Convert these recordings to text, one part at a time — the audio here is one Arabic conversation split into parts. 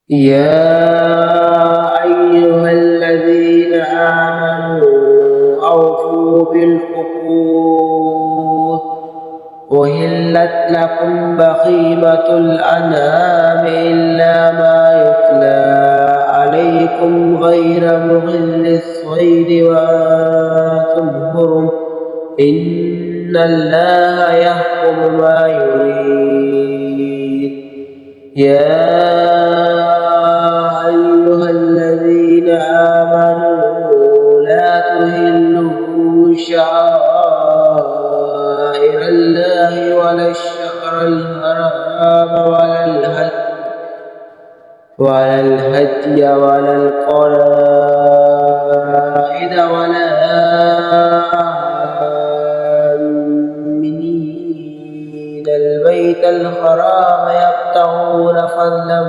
يا أيها الذين آمنوا أوفوا بالعقود أحلت لكم بهيمة الأنعام إلا ما يتلى عليكم غير محل الصيد وأنتم حرم إن الله يحكم ما يريد. يا أيها الذين آمنوا لا تحلوا شعائر الله ولا الشهر الحرام ولا الهدي ولا القلائد ولا آمنين البيت الحرام يبتغون فضلا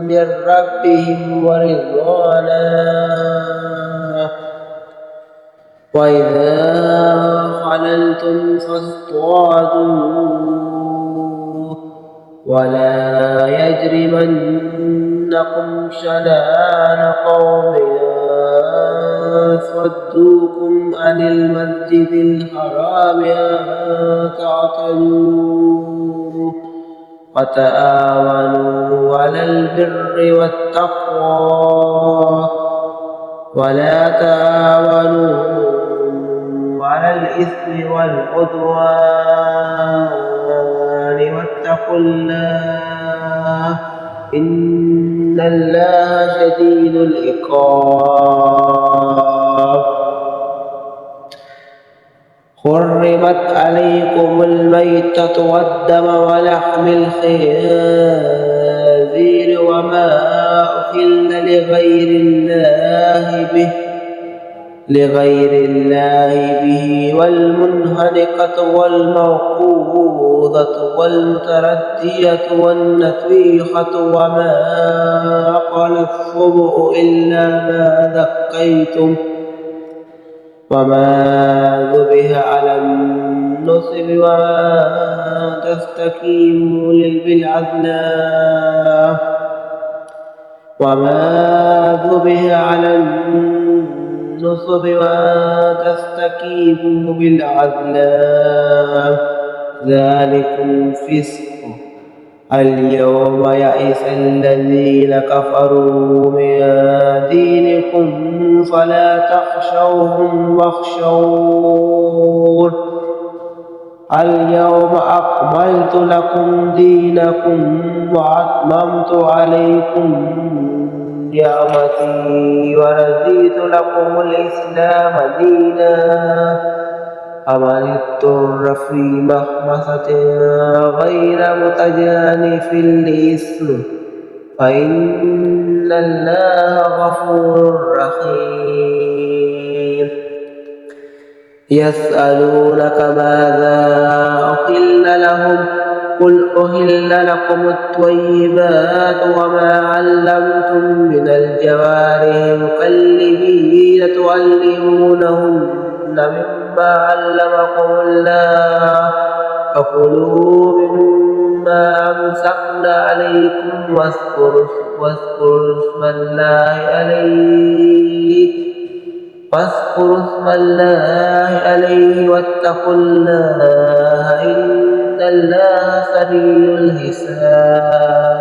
من ربهم ورضوانا وإذا حللتم فاصطادوا ولا يجرمنكم شنآن قوم أن صدوكم عن المسجد الحرام أن تعتدوا وتعاونوا على البر والتقوى ولا تعاونوا على الإثم والعدوان واتقوا الله إن الله شديد العقاب. حرمت عليكم الميتة والدم ولحم الخنزير وما أحل لغير الله به والمنهنقة والموقوذة والمتردية والنطيحة وما أكل السبع إلا ما ذكيتم وما ذبح على النصب وما تستقيموا بالأزلام وما ذبح على النصب وتستقيموا بالأزلام ذلكم فسق. اليوم يئس الذين كفروا من دينكم فلا تخشوهم واخشون اليوم أكملت لكم دينكم وأتممت عليكم نعمتي ورضيت لكم الإسلام دينا فمن اضطر في مخمصة غير متجانف لإثم فإن الله غفور رحيم. يسألونك ماذا أحل لهم قل أحل لكم الطيبات وما علمتم من الجوارح مكلبين تعلمونهن مما علمكم الله فكلوا مما أمسكنا عليكم واذكروا اسم الله عليه واتقوا الله إن الله سريع الحساب.